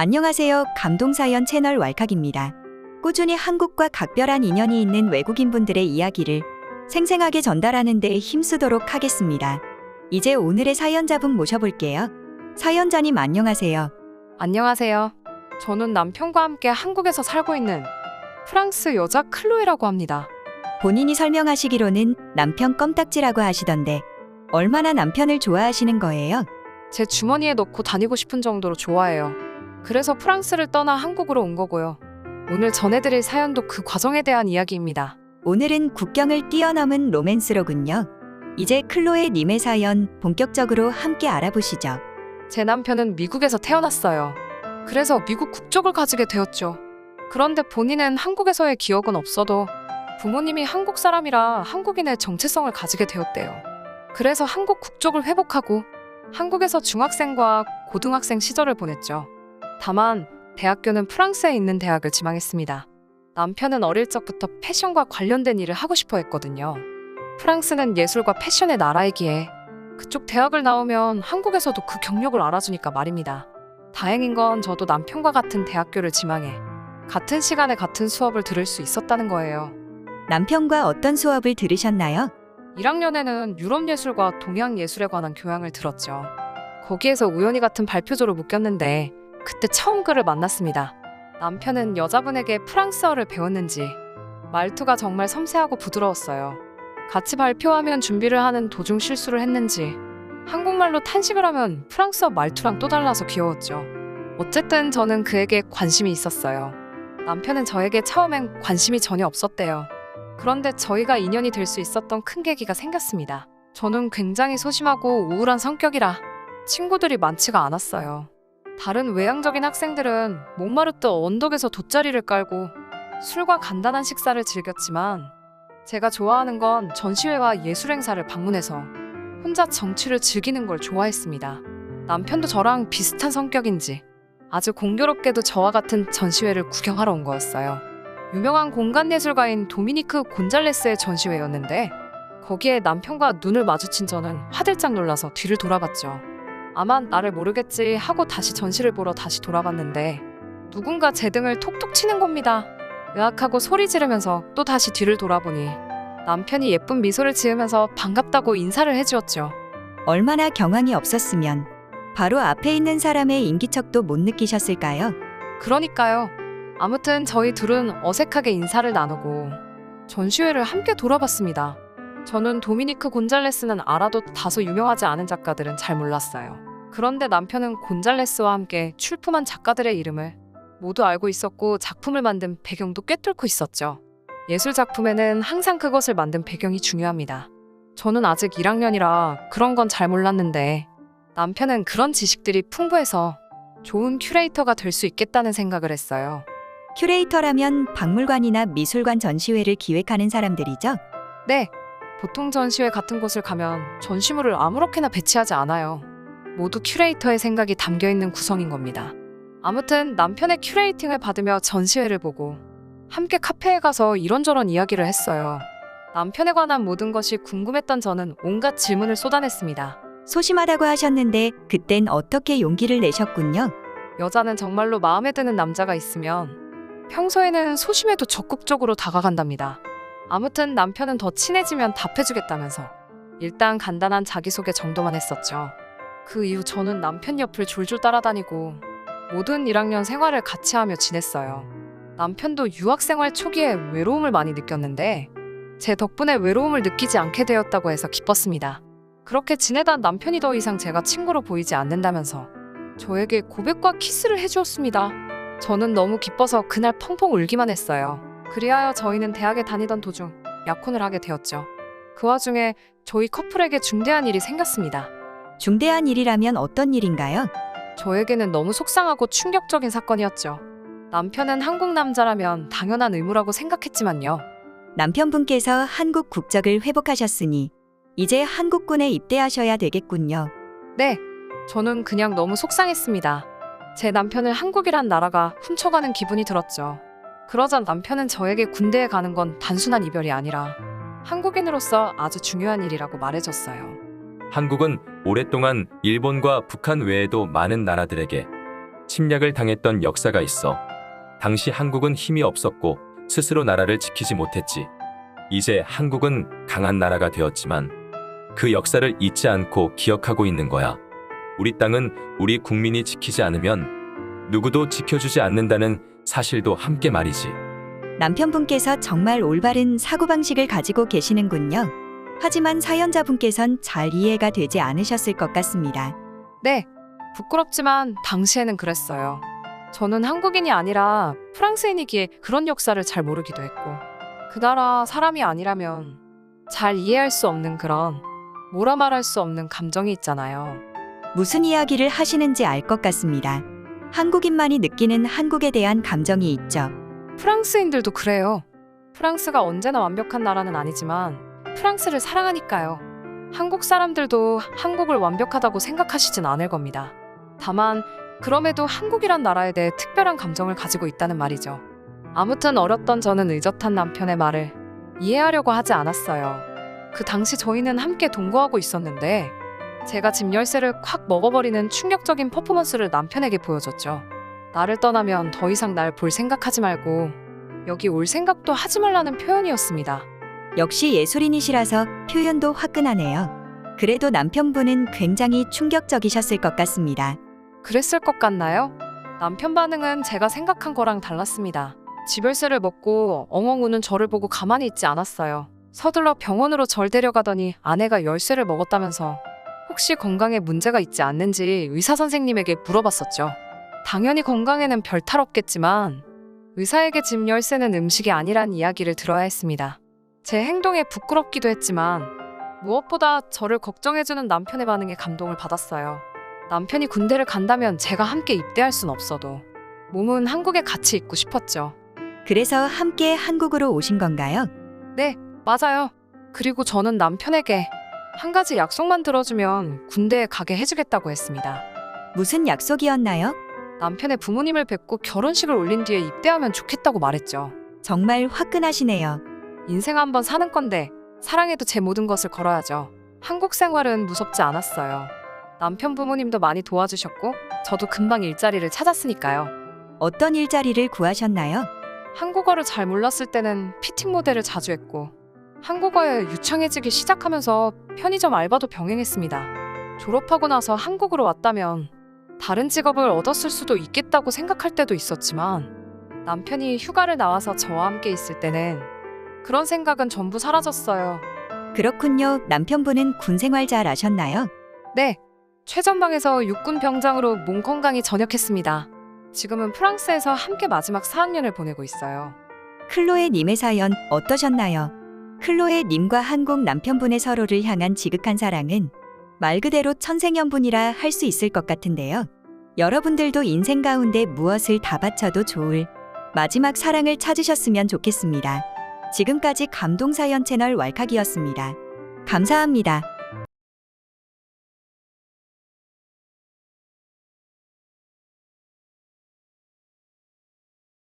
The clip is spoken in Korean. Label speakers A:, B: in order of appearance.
A: 안녕하세요. 감동사연 채널 왈칵입니다. 꾸준히 한국과 각별한 인연이 있는 외국인분들의 이야기를 생생하게 전달하는 데 힘쓰도록 하겠습니다. 이제 오늘의 사연자분 모셔볼게요. 사연자님 안녕하세요.
B: 안녕하세요. 저는 남편과 함께 한국에서 살고 있는 프랑스 여자 클로에라고 합니다.
A: 본인이 설명하시기로는 남편 껌딱지라고 하시던데 얼마나 남편을 좋아하시는 거예요?
B: 제 주머니에 넣고 다니고 싶은 정도로 좋아해요. 그래서 프랑스를 떠나 한국으로 온 거고요. 오늘 전해드릴 사연도 그 과정에 대한 이야기입니다.
A: 오늘은 국경을 뛰어넘은 로맨스로군요. 이제 클로에 님의 사연 본격적으로 함께 알아보시죠.
B: 제 남편은 미국에서 태어났어요. 그래서 미국 국적을 가지게 되었죠. 그런데 본인은 한국에서의 기억은 없어도 부모님이 한국 사람이라 한국인의 정체성을 가지게 되었대요. 그래서 한국 국적을 회복하고 한국에서 중학생과 고등학생 시절을 보냈죠. 다만 대학교는 프랑스에 있는 대학을 지망했습니다. 남편은 어릴 적부터 패션과 관련된 일을 하고 싶어 했거든요. 프랑스는 예술과 패션의 나라이기에 그쪽 대학을 나오면 한국에서도 그 경력을 알아주니까 말입니다. 다행인 건 저도 남편과 같은 대학교를 지망해 같은 시간에 같은 수업을 들을 수 있었다는 거예요.
A: 남편과 어떤 수업을 들으셨나요?
B: 1학년에는 유럽 예술과 동양 예술에 관한 교양을 들었죠. 거기에서 우연히 같은 발표조로 묶였는데 그때 처음 그를 만났습니다. 남편은 여자분에게 프랑스어를 배웠는지 말투가 정말 섬세하고 부드러웠어요. 같이 발표하면 준비를 하는 도중 실수를 했는지 한국말로 탄식을 하면 프랑스어 말투랑 또 달라서 귀여웠죠. 어쨌든 저는 그에게 관심이 있었어요. 남편은 저에게 처음엔 관심이 전혀 없었대요. 그런데 저희가 인연이 될 수 있었던 큰 계기가 생겼습니다. 저는 굉장히 소심하고 우울한 성격이라 친구들이 많지가 않았어요. 다른 외향적인 학생들은 몽마르트 언덕에서 돗자리를 깔고 술과 간단한 식사를 즐겼지만 제가 좋아하는 건 전시회와 예술 행사를 방문해서 혼자 정취를 즐기는 걸 좋아했습니다. 남편도 저랑 비슷한 성격인지 아주 공교롭게도 저와 같은 전시회를 구경하러 온 거였어요. 유명한 공간예술가인 도미니크 곤잘레스의 전시회였는데 거기에 남편과 눈을 마주친 저는 화들짝 놀라서 뒤를 돌아봤죠. 아마 나를 모르겠지 하고 다시 전시를 보러 다시 돌아봤는데 누군가 제 등을 톡톡 치는 겁니다. 으악하고 소리 지르면서 또 다시 뒤를 돌아보니 남편이 예쁜 미소를 지으면서 반갑다고 인사를 해주었죠.
A: 얼마나 경황이 없었으면 바로 앞에 있는 사람의 인기척도 못 느끼셨을까요?
B: 그러니까요. 아무튼 저희 둘은 어색하게 인사를 나누고 전시회를 함께 돌아봤습니다. 저는 도미니크 곤잘레스는 알아도 다소 유명하지 않은 작가들은 잘 몰랐어요. 그런데 남편은 곤잘레스와 함께 출품한 작가들의 이름을 모두 알고 있었고 작품을 만든 배경도 꿰뚫고 있었죠. 예술 작품에는 항상 그것을 만든 배경이 중요합니다. 저는 아직 1학년이라 그런 건 잘 몰랐는데 남편은 그런 지식들이 풍부해서 좋은 큐레이터가 될 수 있겠다는 생각을 했어요.
A: 큐레이터라면 박물관이나 미술관 전시회를 기획하는 사람들이죠?
B: 네, 보통 전시회 같은 곳을 가면 전시물을 아무렇게나 배치하지 않아요. 모두 큐레이터의 생각이 담겨있는 구성인 겁니다. 아무튼 남편의 큐레이팅을 받으며 전시회를 보고 함께 카페에 가서 이런저런 이야기를 했어요. 남편에 관한 모든 것이 궁금했던 저는 온갖 질문을 쏟아냈습니다.
A: 소심하다고 하셨는데 그땐 어떻게 용기를 내셨군요.
B: 여자는 정말로 마음에 드는 남자가 있으면 평소에는 소심해도 적극적으로 다가간답니다. 아무튼 남편은 더 친해지면 답해주겠다면서 일단 간단한 자기소개 정도만 했었죠. 그 이후 저는 남편 옆을 졸졸 따라다니고 모든 1학년 생활을 같이 하며 지냈어요. 남편도 유학생활 초기에 외로움을 많이 느꼈는데 제 덕분에 외로움을 느끼지 않게 되었다고 해서 기뻤습니다. 그렇게 지내다 남편이 더 이상 제가 친구로 보이지 않는다면서 저에게 고백과 키스를 해주었습니다. 저는 너무 기뻐서 그날 펑펑 울기만 했어요. 그리하여 저희는 대학에 다니던 도중 약혼을 하게 되었죠. 그 와중에 저희 커플에게 중대한 일이 생겼습니다.
A: 중대한 일이라면 어떤 일인가요?
B: 저에게는 너무 속상하고 충격적인 사건이었죠. 남편은 한국 남자라면 당연한 의무라고 생각했지만요.
A: 남편분께서 한국 국적을 회복하셨으니 이제 한국군에 입대하셔야 되겠군요.
B: 네, 저는 그냥 너무 속상했습니다. 제 남편을 한국이란 나라가 훔쳐가는 기분이 들었죠. 그러자 남편은 저에게 군대에 가는 건 단순한 이별이 아니라 한국인으로서 아주 중요한 일이라고 말해줬어요.
C: 한국은 오랫동안 일본과 북한 외에도 많은 나라들에게 침략을 당했던 역사가 있어. 당시 한국은 힘이 없었고 스스로 나라를 지키지 못했지. 이제 한국은 강한 나라가 되었지만 그 역사를 잊지 않고 기억하고 있는 거야. 우리 땅은 우리 국민이 지키지 않으면 누구도 지켜주지 않는다는 사실도 함께 말이지.
A: 남편분께서 정말 올바른 사고방식을 가지고 계시는군요. 하지만 사연자분께선 잘 이해가 되지 않으셨을 것 같습니다.
B: 네, 부끄럽지만 당시에는 그랬어요. 저는 한국인이 아니라 프랑스인이기에 그런 역사를 잘 모르기도 했고, 그 나라 사람이 아니라면 잘 이해할 수 없는 그런 뭐라 말할 수 없는 감정이 있잖아요.
A: 무슨 이야기를 하시는지 알 것 같습니다. 한국인만이 느끼는 한국에 대한 감정이 있죠.
B: 프랑스인들도 그래요. 프랑스가 언제나 완벽한 나라는 아니지만 프랑스를 사랑하니까요. 한국 사람들도 한국을 완벽하다고 생각하시진 않을 겁니다. 다만 그럼에도 한국이란 나라에 대해 특별한 감정을 가지고 있다는 말이죠. 아무튼 어렸던 저는 의젓한 남편의 말을 이해하려고 하지 않았어요. 그 당시 저희는 함께 동거하고 있었는데 제가 집 열쇠를 콱 먹어버리는 충격적인 퍼포먼스를 남편에게 보여줬죠. 나를 떠나면 더 이상 날 볼 생각하지 말고 여기 올 생각도 하지 말라는 표현이었습니다.
A: 역시 예술인이시라서 표현도 화끈하네요. 그래도 남편분은 굉장히 충격적이셨을 것 같습니다.
B: 그랬을 것 같나요? 남편 반응은 제가 생각한 거랑 달랐습니다. 집 열쇠를 먹고 엉엉 우는 저를 보고 가만히 있지 않았어요. 서둘러 병원으로 절 데려가더니 아내가 열쇠를 먹었다면서 혹시 건강에 문제가 있지 않는지 의사 선생님에게 물어봤었죠. 당연히 건강에는 별 탈 없겠지만 의사에게 집 열쇠는 음식이 아니란 이야기를 들어야 했습니다. 제 행동에 부끄럽기도 했지만 무엇보다 저를 걱정해주는 남편의 반응에 감동을 받았어요. 남편이 군대를 간다면 제가 함께 입대할 순 없어도 몸은 한국에 같이 있고 싶었죠.
A: 그래서 함께 한국으로 오신 건가요?
B: 네, 맞아요. 그리고 저는 남편에게 한 가지 약속만 들어주면 군대에 가게 해주겠다고 했습니다.
A: 무슨 약속이었나요?
B: 남편의 부모님을 뵙고 결혼식을 올린 뒤에 입대하면 좋겠다고 말했죠.
A: 정말 화끈하시네요.
B: 인생 한 번 사는 건데 사랑에도 제 모든 것을 걸어야죠. 한국 생활은 무섭지 않았어요. 남편 부모님도 많이 도와주셨고 저도 금방 일자리를 찾았으니까요.
A: 어떤 일자리를 구하셨나요?
B: 한국어를 잘 몰랐을 때는 피팅 모델을 자주 했고 한국어에 유창해지기 시작하면서 편의점 알바도 병행했습니다. 졸업하고 나서 한국으로 왔다면 다른 직업을 얻었을 수도 있겠다고 생각할 때도 있었지만 남편이 휴가를 나와서 저와 함께 있을 때는 그런 생각은 전부 사라졌어요.
A: 그렇군요. 남편분은 군 생활 잘 하셨나요?
B: 네, 최전방에서 육군 병장으로 몸 건강히 전역했습니다. 지금은 프랑스에서 함께 마지막 4학년을 보내고 있어요.
A: 클로에 님의 사연 어떠셨나요? 클로에 님과 한국 남편분의 서로를 향한 지극한 사랑은 말 그대로 천생연분이라 할 수 있을 것 같은데요. 여러분들도 인생 가운데 무엇을 다 바쳐도 좋을 마지막 사랑을 찾으셨으면 좋겠습니다. 지금까지 감동사연 채널 왈칵이었습니다. 감사합니다.